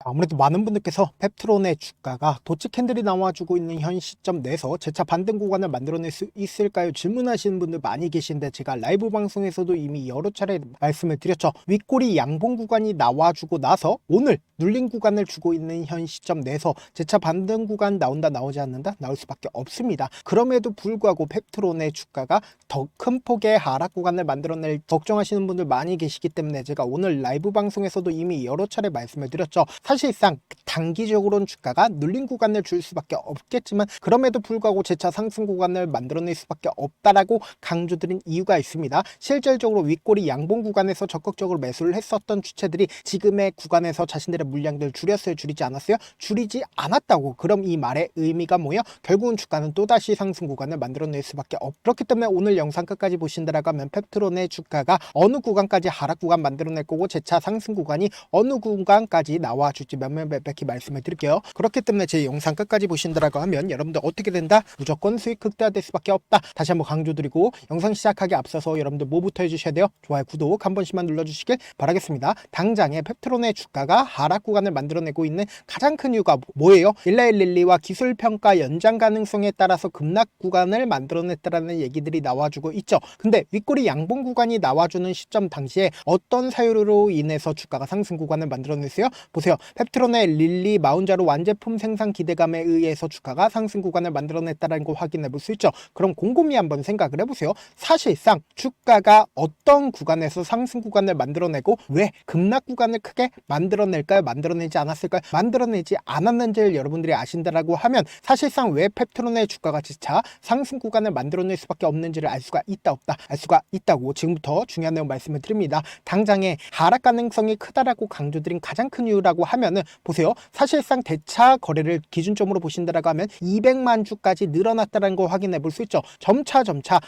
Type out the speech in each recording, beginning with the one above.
아무래도 많은 분들께서 펩트론의 주가가 도치 캔들이 나와주고 있는 현 시점 내에서 재차 반등 구간을 만들어낼 수 있을까요? 질문하시는 분들 많이 계신데 제가 라이브 방송에서도 이미 여러 차례 말씀을 드렸죠. 윗꼬리 양봉 구간이 나와주고 나서 오늘 눌린 구간을 주고 있는 현 시점 내에서 재차 반등 구간 나온다 나오지 않는다? 나올 수밖에 없습니다. 그럼에도 불구하고 펩트론의 주가가 더 큰 폭의 하락 구간을 만들어낼 걱정하시는 분들 많이 계시기 때문에 제가 오늘 라이브 방송에서도 이미 여러 차례 말씀을 드렸죠. 사실상 단기적으로는 주가가 눌린 구간을 줄 수밖에 없겠지만 그럼에도 불구하고 재차 상승 구간을 만들어낼 수밖에 없다라고 강조드린 이유가 있습니다. 실질적으로 윗꼬리 양봉 구간에서 적극적으로 매수를 했었던 주체들이 지금의 구간에서 자신들의 물량들 줄였어요? 줄이지 않았어요? 줄이지 않았다고. 그럼 이 말의 의미가 뭐예요? 결국은 주가는 또다시 상승 구간을 만들어낼 수밖에 없. 그렇기 때문에 오늘 영상 끝까지 보신다라고 하면 펩트론의 주가가 어느 구간까지 하락 구간 만들어낼 거고 재차 상승 구간이 어느 구간까지 나와줄지 몇몇몇몇히 말씀을 드릴게요. 그렇기 때문에 제 영상 끝까지 보신다라고 하면 여러분들 어떻게 된다? 무조건 수익 극대화될 수밖에 없다. 다시 한번 강조드리고 영상 시작하기 앞서서 여러분들 뭐부터 해주셔야 돼요? 좋아요, 구독 한 번씩만 눌러주시길 바라겠습니다. 당장에 펩트론의 주가가 하락 구간을 만들어내고 있는 가장 큰 이유가 뭐예요? 일라일릴리와 기술평가 연장 가능성에 따라서 급락 구간을 만들어냈다라는 얘기들이 나와주고 있죠. 근데 윗꼬리 양봉 구간이 나와주는 시점 당시에 어떤 사유로 인해서 주가가 상승 구간을 만들어냈어요? 보세요. 펩트론의 릴리 마운자로 완제품 생산 기대감에 의해서 주가가 상승 구간을 만들어냈다는 걸 확인해 볼 수 있죠. 그럼 곰곰이 한번 생각을 해보세요. 사실상 주가가 어떤 구간에서 상승 구간을 만들어내고 왜 급락 구간을 크게 만들어낼까요? 만들어내지 않았을까요? 만들어내지 않았는지를 여러분들이 아신다라고 하면 사실상 왜 펩트론의 주가가 지차 상승 구간을 만들어낼 수밖에 없는지를 알 수가 있다 없다? 알 수가 있다고 지금부터 중요한 내용 말씀을 드립니다. 당장에 하락 가능성이 크다라고 강조드린 가장 큰 이유라고 하면은 보세요. 사실상 대차 거래를 기준점으로 보신다라고 하면 200만 주까지 늘어났다는 걸 확인해 볼 수 있죠. 점차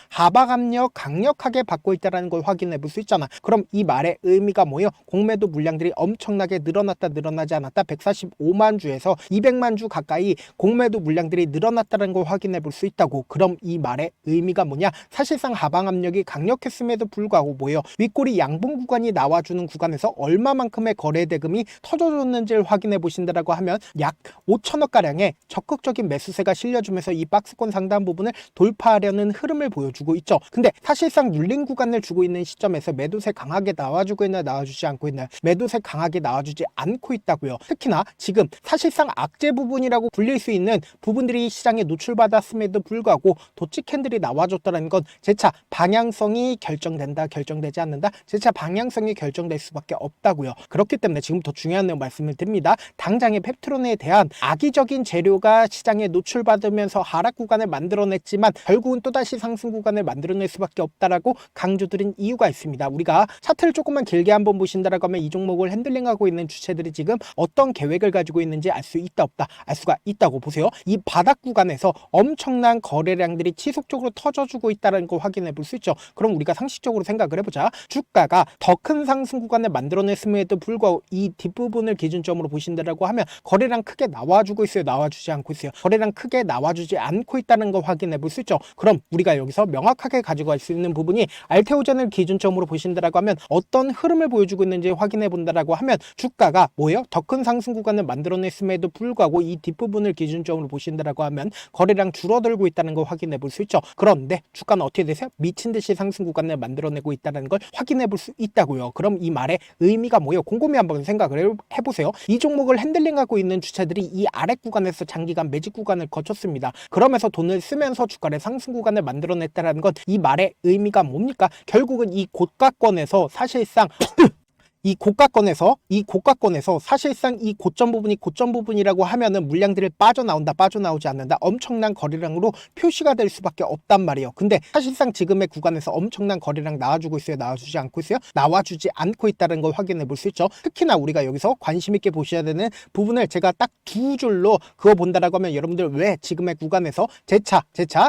하방 압력 강력하게 받고 있다는 걸 확인해 볼 수 있잖아. 그럼 이 말의 의미가 뭐예요? 공매도 물량들이 엄청나게 늘어났다 늘어나지 않았다? 145만 주에서 200만 주 가까이 공매도 물량들이 늘어났다는 걸 확인해 볼 수 있다고. 그럼 이 말의 의미가 뭐냐? 사실상 하방 압력이 강력했음에도 불구하고 뭐예요? 윗꼬리 양봉 구간이 나와주는 구간에서 얼마만큼의 거래 대금이 터져줬는지를 확인해 보신다라고 하면 약 5천억 가량의 적극적인 매수세가 실려주면서 이 박스권 상단 부분을 돌파하려는 흐름을 보여주고 있죠. 근데 사실상 눌린 구간을 주고 있는 시점에서 매도세 강하게 나와주고 있나요? 나와주지 않고 있나요? 매도세 강하게 나와주지 않고 있다고요. 특히나 지금 사실상 악재 부분이라고 불릴 수 있는 부분들이 시장에 노출받았음에도 불구하고 도치 캔들이 나와줬다는 건 재차 방향성이 결정된다, 결정되지 않는다? 재차 방향성이 결정될 수밖에 없다고요. 그렇기 때문에 지금부터 중요한 내용 말씀을 드립니다. 당장의 펩트론에 대한 악의적인 재료가 시장에 노출받으면서 하락 구간을 만들어냈지만 결국은 또다시 상승 구간을 만들어낼 수밖에 없다라고 강조드린 이유가 있습니다. 우리가 차트를 조금만 길게 한번 보신다라고 하면 이 종목을 핸들링하고 있는 주체들이 지금 어떤 계획을 가지고 있는지 알 수 있다 없다? 알 수가 있다고. 보세요. 이 바닥 구간에서 엄청난 거래량들이 지속적으로 터져주고 있다는 걸 확인해 볼 수 있죠. 그럼 우리가 상식적으로 생각을 해보자. 주가가 더 큰 상승 구간을 만들어냈음에도 불구하고 이 뒷부분을 기준점으로 보신다라고 하면 거래량 크게 나와주고 있어요? 나와주지 않고 있어요? 거래량 크게 나와주지 않고 있다는 걸 확인해 볼 수 있죠. 그럼 우리가 여기서 명확하게 가지고 갈 수 있는 부분이 알테오젠을 기준점으로 보신다라고 하면 어떤 흐름을 보여주고 있는지 확인해 본다라고 하면 주가가 뭐예요? 더 큰 상승 구간을 만들어냈음에도 불구하고 이 뒷부분을 기준점으로 보신다라고 하면 거래량 줄어들고 있다는 걸 확인해 볼 수 있죠. 그런데 주가는 어떻게 되세요? 미친 듯이 상승 구간을 만들어내고 있다는 걸 확인해 볼 수 있다고요. 그럼 이 말의 의미가 뭐예요? 곰곰이 한번 생각을 해보세요. 이 종목을 핸들링하고 있는 주체들이 이 아래 구간에서 장기간 매직 구간을 거쳤습니다. 그러면서 돈을 쓰면서 주가의 상승 구간을 만들어냈다는 건 이 말의 의미가 뭡니까? 결국은 이 고가권에서 사실상 이 고가권에서 사실상 이 고점 부분이라고 하면은 물량들이 빠져나오지 않는다. 엄청난 거래량으로 표시가 될 수밖에 없단 말이에요. 근데 사실상 지금의 구간에서 엄청난 거래량 나와주고 있어요? 나와주지 않고 있어요? 나와주지 않고 있다는 걸 확인해 볼 수 있죠. 특히나 우리가 여기서 관심 있게 보셔야 되는 부분을 제가 딱 두 줄로 그어 본다라고 하면 여러분들 왜 지금의 구간에서 재차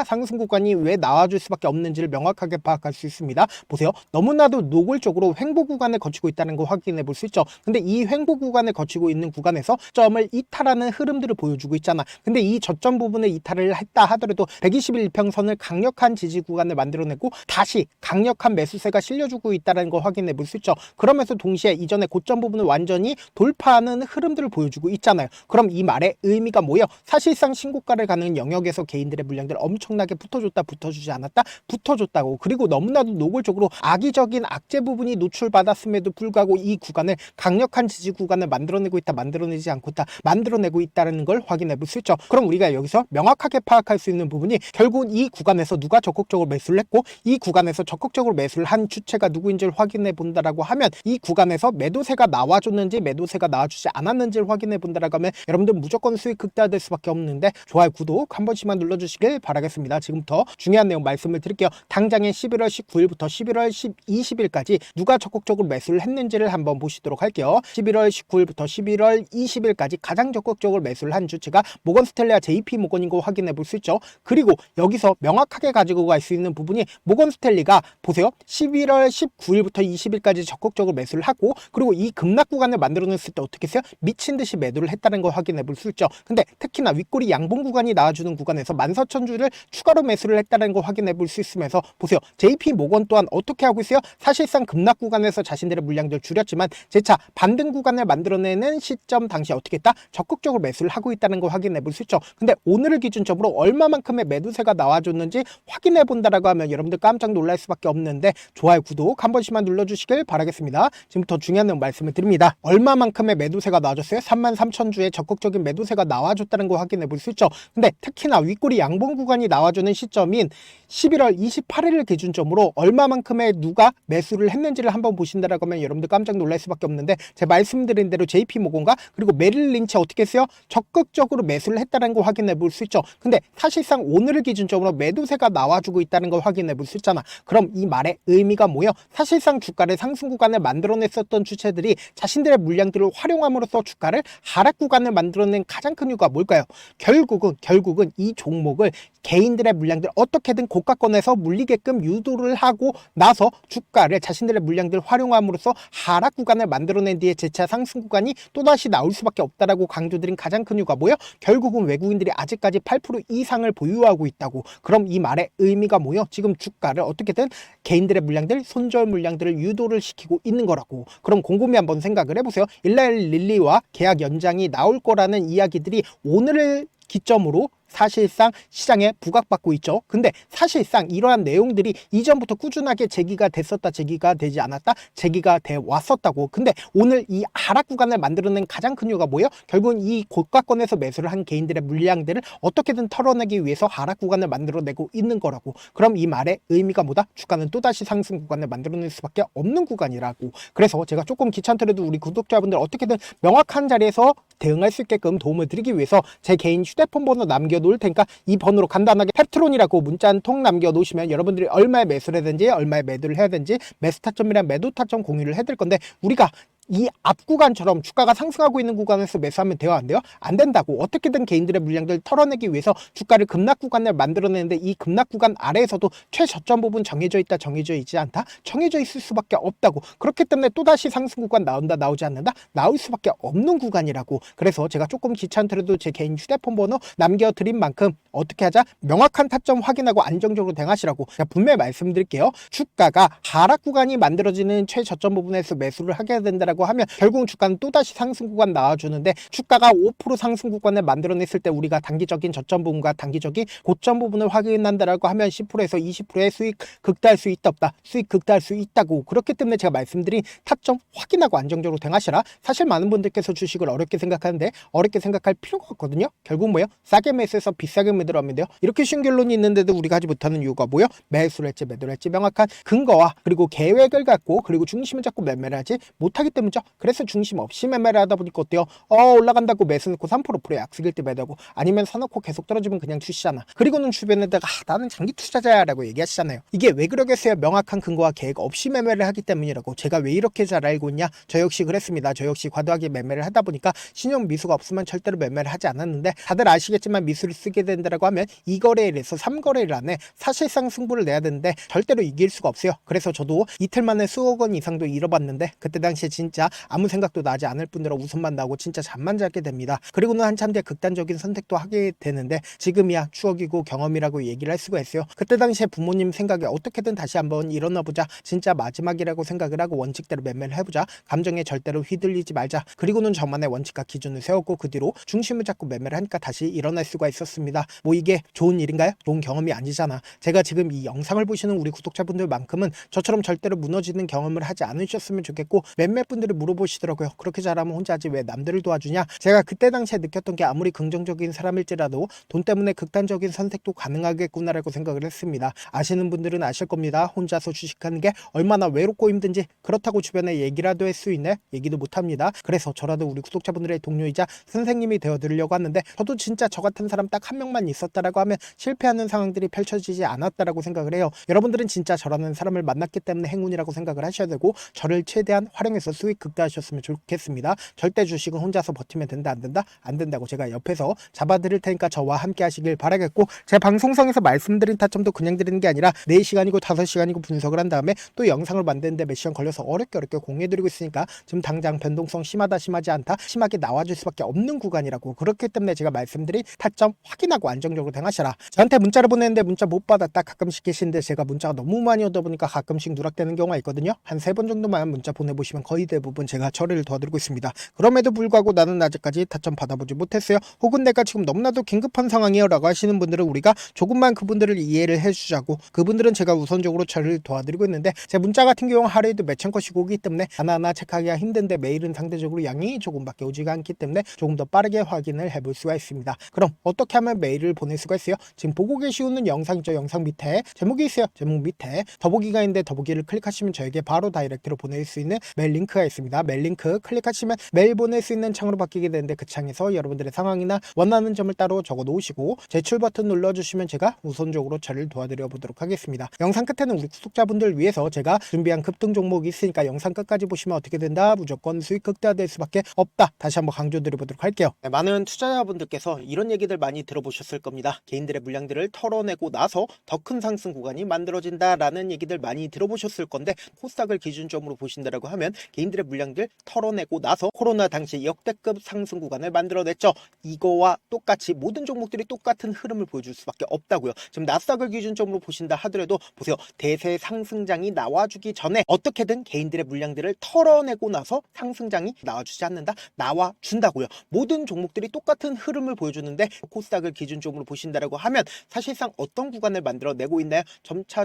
상승 구간이 왜 나와줄 수밖에 없는지를 명확하게 파악할 수 있습니다. 보세요. 너무나도 노골적으로 횡보 구간을 거치고 있다는 거 확인해 볼 수 있죠. 근데 이 횡보 구간을 거치고 있는 구간에서 점을 이탈하는 흐름들을 보여주고 있잖아. 근데 이 저점 부분을 이탈을 했다 하더라도 121평선을 강력한 지지 구간을 만들어내고 다시 강력한 매수세가 실려주고 있다는 거 확인해 볼 수 있죠. 그러면서 동시에 이전에 고점 부분을 완전히 돌파하는 흐름들을 보여주고 있잖아요. 그럼 이 말의 의미가 뭐예요? 사실상 신고가를 가는 영역에서 개인들의 물량들 엄청나게 붙어줬다, 붙어주지 않았다, 붙어줬다고. 그리고 너무나도 노골적으로 악의적인 악재 부분이 노출받았음에도 불구하고 이 구간을 강력한 지지 구간을 만들어내고 있다, 만들어내지 않고 있다, 만들어내고 있다는 걸 확인해 볼 수 있죠. 그럼 우리가 여기서 명확하게 파악할 수 있는 부분이 결국은 이 구간에서 누가 적극적으로 매수를 했고 이 구간에서 적극적으로 매수를 한 주체가 누구인지를 확인해 본다라고 하면 이 구간에서 매도세가 나와줬는지 매도세가 나와주지 않았는지를 확인해 본다라고 하면 여러분들 무조건 수익 극대화될 수밖에 없는데 좋아요, 구독 한 번씩만 눌러주시길 바라겠습니다. 지금부터 중요한 내용 말씀을 드릴게요. 당장에 11월 19일부터 11월 20일까지 누가 적극적으로 매수를 했는지를 한번 보시도록 할게요. 11월 19일부터 11월 20일까지 가장 적극적으로 매수를 한 주체가 모건스탠리와 JP모건인 거 확인해 볼 수 있죠. 그리고 여기서 명확하게 가지고 갈 수 있는 부분이 모건스탠리가 보세요. 11월 19일부터 20일까지 적극적으로 매수를 하고 그리고 이 급락 구간을 만들어냈을 때 어떻게 했어요? 미친 듯이 매도를 했다는 거 확인해 볼 수 있죠. 근데 특히나 윗꼬리 양봉 구간이 나와주는 구간에서 14,000주를 추가로 매수를 했다는 거 확인해 볼 수 있으면서 보세요. JP모건 또한 어떻게 하고 있어요? 사실상 급락 구간에서 자신들의 물량들 줄였지만 재차 반등 구간을 만들어내는 시점 당시 어떻게 했다? 적극적으로 매수를 하고 있다는 거 확인해 볼 수 있죠. 근데 오늘을 기준점으로 얼마만큼의 매도세가 나와줬는지 확인해 본다라고 하면 여러분들 깜짝 놀랄 수밖에 없는데 좋아요, 구독 한 번씩만 눌러주시길 바라겠습니다. 지금부터 중요한 내용 말씀을 드립니다. 얼마만큼의 매도세가 나와줬어요? 33,000주의 적극적인 매도세가 나와줬다는 거 확인해 볼 수 있죠. 근데 특히나 윗꼬리 양봉 구간이 나와주는 시점인 11월 28일을 기준점으로 얼마만큼의 누가 매수를 했는지를 한번 보신다라고 하면 여러분들 깜짝 놀랄 수밖에 없는데 제 말씀드린 대로 JP모건과 그리고 메릴 린치 어떻게 했어요? 적극적으로 매수를 했다는 거 확인해 볼 수 있죠. 근데 사실상 오늘을 기준점으로 매도세가 나와주고 있다는 걸 확인해 볼 수 있잖아. 그럼 이 말의 의미가 뭐예요? 사실상 주가를 상승 구간을 만들어냈었던 주체들이 자신들의 물량들을 활용함으로써 주가를 하락 구간을 만들어낸 가장 큰 이유가 뭘까요? 결국은 이 종목을 개인들의 물량들 어떻게든 고가권에서 물리게끔 유도를 하고 나서 주가를 자신들의 물량들 활용함으로써 하락 구간을 만들어낸 뒤에 재차 상승 구간이 또다시 나올 수밖에 없다라고 강조드린 가장 큰 이유가 뭐예요? 결국은 외국인들이 아직까지 8% 이상을 보유하고 있다고. 그럼 이 말의 의미가 뭐예요? 지금 주가를 어떻게든 개인들의 물량들, 손절 물량들을 유도를 시키고 있는 거라고. 그럼 곰곰이 한번 생각을 해보세요. 일라일 릴리와 계약 연장이 나올 거라는 이야기들이 오늘을 기점으로 사실상 시장에 부각받고 있죠. 근데 사실상 이러한 내용들이 이전부터 꾸준하게 제기가 됐었다, 제기가 되지 않았다, 제기가 돼 왔었다고. 근데 오늘 이 하락 구간을 만들어낸 가장 큰 이유가 뭐예요? 결국은 이 고가권에서 매수를 한 개인들의 물량들을 어떻게든 털어내기 위해서 하락 구간을 만들어내고 있는 거라고. 그럼 이 말의 의미가 뭐다? 주가는 또다시 상승 구간을 만들어낼 수밖에 없는 구간이라고. 그래서 제가 조금 귀찮더라도 우리 구독자분들 어떻게든 명확한 자리에서 대응할 수 있게끔 도움을 드리기 위해서 제 개인 휴대폰 번호 남겨놓을 테니까 이 번호로 간단하게 펩트론이라고 문자 한 통 남겨놓으시면 여러분들이 얼마에 매수를 해야 되는지, 얼마에 매도를 해야 되는지, 매수 타점이랑 매도 타점 공유를 해드릴 건데 우리가 이 앞 구간처럼 주가가 상승하고 있는 구간에서 매수하면 돼요, 안 돼요? 안 된다고. 어떻게든 개인들의 물량들을 털어내기 위해서 주가를 급락 구간을 만들어내는데 이 급락 구간 아래에서도 최저점 부분 정해져 있다, 정해져 있지 않다? 정해져 있을 수밖에 없다고. 그렇기 때문에 또다시 상승 구간 나온다, 나오지 않는다? 나올 수밖에 없는 구간이라고. 그래서 제가 조금 귀찮더라도 제 개인 휴대폰 번호 남겨드린 만큼 어떻게 하자? 명확한 타점 확인하고 안정적으로 대응하시라고. 제가 분명히 말씀드릴게요. 주가가 하락 구간이 만들어지는 최저점 부분에서 매수를 하게 된다라고 하면 결국 주가는 또다시 상승 구간 나와주는데 주가가 5% 상승 구간을 만들어냈을 때 우리가 단기적인 저점 부분과 단기적인 고점 부분을 확인한다라고 하면 10%에서 20%의 수익 극대화할 수 있다 없다? 수익 극대화할 수 있다고. 그렇기 때문에 제가 말씀드린 타점 확인하고 안정적으로 대응하시라. 사실 많은 분들께서 주식을 어렵게 생각하는데 어렵게 생각할 필요가 없거든요. 결국 뭐예요? 싸게 매수해서 비싸게 매도하면 돼요. 이렇게 쉬운 결론이 있는데도 우리가 하지 못하는 이유가 뭐예요? 매수를 할지 매도를 할지 명확한 근거와 그리고 계획을 갖고 그리고 중심을 잡고 매매를 하지 못하기 때문에 때문이죠. 그래서 중심 없이 매매를 하다 보니까 어때요? 올라간다고 매수 넣고 3% 프로 약속일 때 매도하고, 아니면 사놓고 계속 떨어지면 그냥 주시잖아. 그리고는 주변에다가 나는 장기 투자자야 라고 얘기하시잖아요. 이게 왜 그러겠어요? 명확한 근거와 계획 없이 매매를 하기 때문이라고. 제가 왜 이렇게 잘 알고 있냐? 저 역시 그랬습니다. 저 역시 과도하게 매매를 하다 보니까 신용 미수가 없으면 절대로 매매를 하지 않았는데, 다들 아시겠지만 미수를 쓰게 된다라고 하면 2거래일에서 3거래일 안에 사실상 승부를 내야 되는데 절대로 이길 수가 없어요. 그래서 저도 이틀 만에 수억 원 이상도 잃어봤는데, 그때 당시에 진짜 아무 생각도 나지 않을 뿐더러 웃음만 나고 진짜 잠만 자게 됩니다. 그리고는 한참 뒤에 극단적인 선택도 하게 되는데, 지금이야 추억이고 경험이라고 얘기를 할 수가 있어요. 그때 당시에 부모님 생각에 어떻게든 다시 한번 일어나보자, 진짜 마지막이라고 생각을 하고 원칙대로 매매를 해보자, 감정에 절대로 휘둘리지 말자, 그리고는 저만의 원칙과 기준을 세웠고 그 뒤로 중심을 잡고 매매를 하니까 다시 일어날 수가 있었습니다. 뭐 이게 좋은 일인가요? 좋은 경험이 아니잖아. 제가 지금 이 영상을 보시는 우리 구독자분들만큼은 저처럼 절대로 무너지는 경험을 하지 않으셨으면 좋겠고, 몇몇 분들이 물어보시더라고요. 그렇게 잘하면 혼자 하지 왜 남들을 도와주냐? 제가 그때 당시에 느꼈던 게, 아무리 긍정적인 사람일지라도 돈 때문에 극단적인 선택도 가능하겠구나라고 생각을 했습니다. 아시는 분들은 아실 겁니다. 혼자서 주식하는 게 얼마나 외롭고 힘든지. 그렇다고 주변에 얘기라도 할 수 있네? 얘기도 못합니다. 그래서 저라도 우리 구독자분들의 동료이자 선생님이 되어드리려고 하는데, 저도 진짜 저 같은 사람 딱 한 명만 있었다라고 하면 실패하는 상황들이 펼쳐지지 않았다라고 생각을 해요. 여러분들은 진짜 저라는 사람을 만났기 때문에 행운이라고 생각을 하셔야 되고, 저를 최대한 활용해서 수익 극대화하셨으면 좋겠습니다. 절대 주식은 혼자서 버티면 된다, 안 된다? 안 된다고 제가 옆에서 잡아드릴 테니까 저와 함께 하시길 바라겠고, 제 방송상에서 말씀드린 타점도 그냥 드리는 게 아니라 4시간이고 5시간이고 분석을 한 다음에 또 영상을 만드는데 몇 시간 걸려서 어렵게 공유해드리고 있으니까 지금 당장 변동성 심하다 심하지 않다 심하게 나와줄 수밖에 없는 구간이라고. 그렇기 때문에 제가 말씀드린 타점 확인하고 안정적으로 행하셔라. 저한테 문자를 보내는데 문자 못 받았다 가끔씩 계시는데, 제가 문자가 너무 많이 오다 보니까 가끔씩 누락되는 경우가 있거든요. 한 3번 정도만 문자 보내보시면 거의 대부분 제가 처리를 도와드리고 있습니다. 그럼에도 불구하고 나는 아직까지 타점 받아보지 못했어요, 혹은 내가 지금 너무나도 긴급한 상황이에요 라고 하시는 분들은 우리가 조금만 그분들을 이해를 해주자고, 그분들은 제가 우선적으로 처리를 도와드리고 있는데, 제 문자 같은 경우 하루에도 몇천 건씩 오기 때문에 하나하나 체크하기가 힘든데, 메일은 상대적으로 양이 조금밖에 오지가 않기 때문에 조금 더 빠르게 확인을 해볼 수가 있습니다. 그럼 어떻게 하면 메일을 보낼 수가 있어요? 지금 보고 계시는 영상 있죠? 영상 밑에 제목이 있어요. 제목 밑에 더보기가 있는데, 더보기를 클릭하시면 저에게 바로 다이렉트로 보낼 수 있는 메일 링크가 있습니다. 메일 링크 클릭하시면 메일 보낼 수 있는 창으로 바뀌게 되는데, 그 창에서 여러분들의 상황이나 원하는 점을 따로 적어 놓으시고 제출 버튼 눌러주시면 제가 우선적으로 처리를 도와드려 보도록 하겠습니다. 영상 끝에는 우리 구독자분들 위해서 제가 준비한 급등 종목이 있으니까 영상 끝까지 보시면 어떻게 된다? 무조건 수익 극대화될 수밖에 없다. 다시 한번 강조드려보도록 할게요. 네, 많은 투자자분들께서 이런 얘기들 많이 들어보셨을 겁니다. 개인들의 물량들을 털어내고 나서 더 큰 상승 구간이 만들어진다라는 얘기들 많이 들어보셨을 건데, 코스닥을 기준점으로 보신다라고 하면 개인들의 물량들 털어내고 나서 코로나 당시 역대급 상승 구간을 만들어냈죠. 이거와 똑같이 모든 종목들이 똑같은 흐름을 보여줄 수밖에 없다고요. 지금 나스닥을 기준점으로 보신다 하더라도 보세요. 대세 상승장이 나와주기 전에 어떻게든 개인들의 물량들을 털어내고 나서 상승장이 나와주지 않는다? 나와준다고요. 모든 종목들이 똑같은 흐름을 보여주는데, 코스닥을 기준점으로 보신다라고 하면 사실상 어떤 구간을 만들어내고 있나요? 점차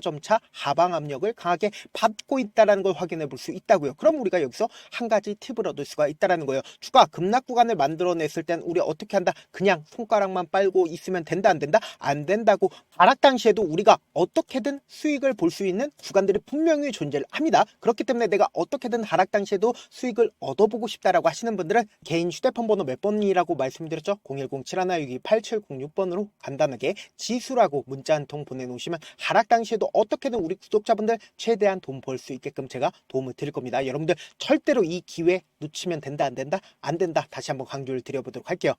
하방 압력을 강하게 받고 있다는 걸 확인해 볼 수 있다고요. 그럼 우리가 여기서 한 가지 팁을 얻을 수가 있다는 거예요. 주가 급락 구간을 만들어냈을 땐 우리 어떻게 한다? 그냥 손가락만 빨고 있으면 된다, 안 된다? 안 된다고. 하락 당시에도 우리가 어떻게든 수익을 볼 수 있는 구간들이 분명히 존재를 합니다. 그렇기 때문에 내가 어떻게든 하락 당시에도 수익을 얻어보고 싶다라고 하시는 분들은 개인 휴대폰 번호 몇 번이라고 말씀드렸죠? 010-7162-8706번으로 간단하게 지수라고 문자 한 통 보내놓으시면 하락 당시에도 어떻게든 우리 구독자분들 최대한 돈 벌 수 있게끔 제가 도움을 드릴 겁니다. 여러분들 절대로 이 기회 놓치면 된다, 안 된다? 안 된다. 다시 한번 강조를 드려보도록 할게요.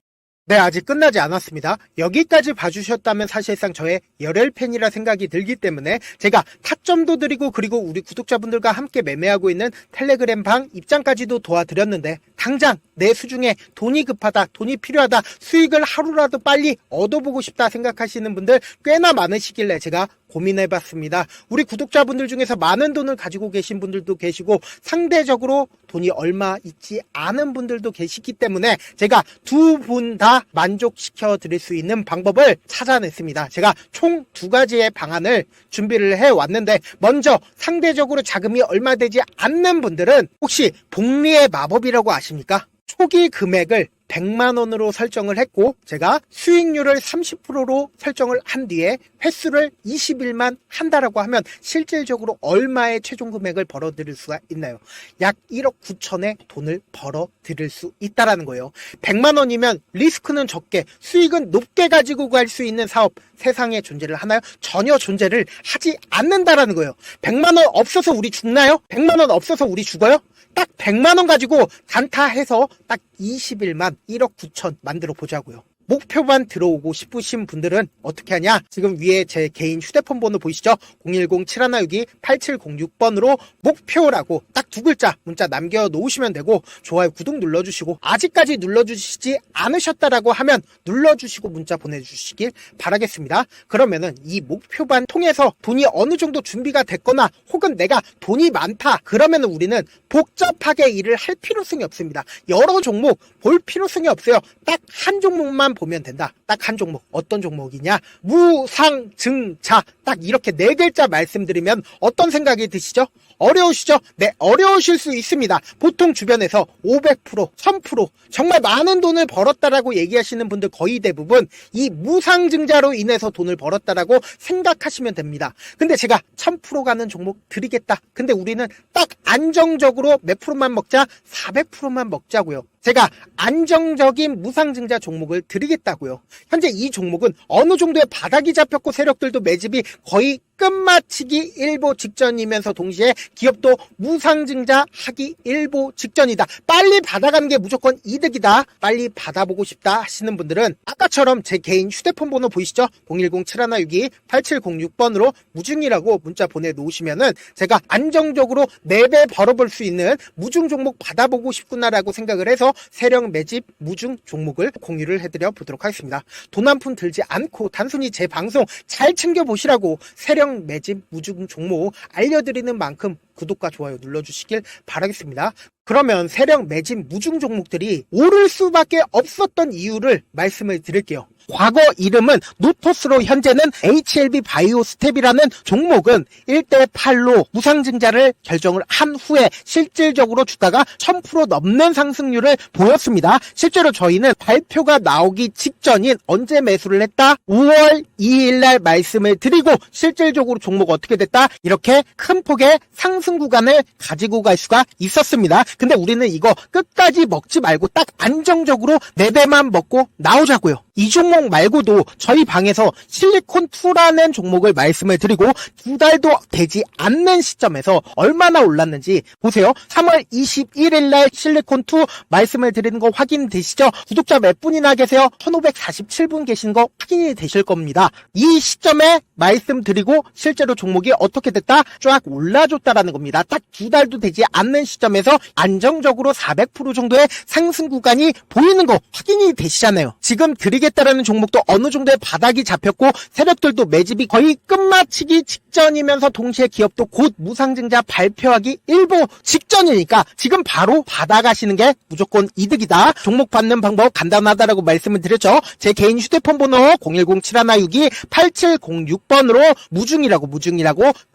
네, 아직 끝나지 않았습니다. 여기까지 봐주셨다면 사실상 저의 열혈 팬이라 생각이 들기 때문에 제가 타점도 드리고, 그리고 우리 구독자분들과 함께 매매하고 있는 텔레그램 방 입장까지도 도와드렸는데, 당장 내 수중에 돈이 급하다, 돈이 필요하다, 수익을 하루라도 빨리 얻어보고 싶다 생각하시는 분들 꽤나 많으시길래 제가 고민해봤습니다. 우리 구독자분들 중에서 많은 돈을 가지고 계신 분들도 계시고, 상대적으로 돈이 얼마 있지 않은 분들도 계시기 때문에 제가 두 분 다 만족시켜 드릴 수 있는 방법을 찾아냈습니다. 제가 총 2가지의 방안을 준비를 해왔는데, 먼저 상대적으로 자금이 얼마 되지 않는 분들은 혹시 복리의 마법이라고 아십니까? 초기 금액을 100만원으로 설정을 했고 제가 수익률을 30%로 설정을 한 뒤에 횟수를 20일만 한다라고 하면 실질적으로 얼마의 최종 금액을 벌어들일 수가 있나요? 약 1억 9천의 돈을 벌어들일 수 있다라는 거예요. 100만원이면 리스크는 적게 수익은 높게 가지고 갈 수 있는 사업 세상에 존재를 하나요? 전혀 존재를 하지 않는다라는 거예요. 100만원 없어서 우리 죽나요? 100만원 없어서 우리 죽어요? 딱 100만원 가지고 단타해서 딱 20일만 1억 9천 만들어 보자고요. 목표만 들어오고 싶으신 분들은 어떻게 하냐? 지금 위에 제 개인 휴대폰 번호 보이시죠? 010-7162-8706번으로 목표라고 딱 2글자 문자 남겨놓으시면 되고 좋아요, 구독 눌러주시고 아직까지 눌러주시지 않으셨다라고 하면 눌러주시고 문자 보내주시길 바라겠습니다. 그러면은 이 목표반 통해서 돈이 어느 정도 준비가 됐거나 혹은 내가 돈이 많다 그러면은 우리는 복잡하게 일을 할 필요성이 없습니다. 여러 종목 볼 필요성이 없어요. 딱 한 종목만 보면 된다. 딱 한 종목. 어떤 종목이냐? 무상증자. 딱 이렇게 4글자 말씀드리면 어떤 생각이 드시죠? 어려우시죠? 네, 어려우실 수 있습니다. 보통 주변에서 500%, 1000% 정말 많은 돈을 벌었다라고 얘기하시는 분들 거의 대부분 이 무상증자로 인해서 돈을 벌었다라고 생각하시면 됩니다. 근데 제가 1000% 가는 종목 드리겠다. 근데 우리는 딱 안정적으로 몇 프로만 먹자? 400%만 먹자고요. 제가 안정적인 무상증자 종목을 드리겠다고요. 현재 이 종목은 어느 정도의 바닥이 잡혔고 세력들도 매집이 거의 끝마치기 일보 직전이면서 동시에 기업도 무상증자 하기 일보 직전이다. 빨리 받아가는 게 무조건 이득이다. 빨리 받아보고 싶다 하시는 분들은 아까처럼 제 개인 휴대폰 번호 보이시죠? 010-7162-8706번으로 무중이라고 문자 보내놓으시면은 제가 안정적으로 4배 벌어볼 수 있는 무중 종목 받아보고 싶구나라고 생각을 해서 세력 매집 무중 종목을 공유를 해드려 보도록 하겠습니다. 돈 한 푼 들지 않고 단순히 제 방송 잘 챙겨보시라고 세력 매집 무중 종목 알려드리는 만큼 구독과 좋아요 눌러주시길 바라겠습니다. 그러면 세력 매집 무중 종목들이 오를 수밖에 없었던 이유를 말씀을 드릴게요. 과거 이름은 노토스로 현재는 HLB 바이오 스텝이라는 종목은 1대8로 무상증자를 결정을 한 후에 실질적으로 주가가 1000% 넘는 상승률을 보였습니다. 실제로 저희는 발표가 나오기 직전인 언제 매수를 했다? 5월 2일 날 말씀을 드리고 실질적으로 종목 어떻게 됐다? 이렇게 큰 폭의 상승 구간을 가지고 갈 수가 있었습니다. 근데 우리는 이거 끝까지 먹지 말고 딱 안정적으로 4배만 먹고 나오자고요. 이 종목 말고도 저희 방에서 실리콘2라는 종목을 말씀을 드리고 2달도 되지 않는 시점에서 얼마나 올랐는지 보세요. 3월 21일 날 실리콘2 말씀을 드리는 거 확인되시죠? 구독자 몇 분이나 계세요? 1547분 계신 거 확인이 되실 겁니다. 이 시점에 말씀드리고 실제로 종목이 어떻게 됐다? 쫙 올라줬다라는 겁니다. 딱 2달도 되지 않는 시점에서 안정적으로 400% 정도의 상승 구간이 보이는 거 확인이 되시잖아요. 지금 드리겠다라는 종목도 어느 정도의 바닥이 잡혔고 세력들도 매집이 거의 끝마치기 직전이면서 동시에 기업도 곧 무상증자 발표하기 일보 직전이니까 지금 바로 받아가시는 게 무조건 이득이다. 종목 받는 방법 간단하다라고 말씀을 드렸죠. 제 개인 휴대폰 번호 010-7162-8706번으로 무중이라고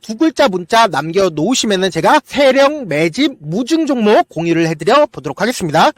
2글자 문자 남겨놓으시면은 제가 세력 매집 무중 종목 공유를 해드려 보도록 하겠습니다.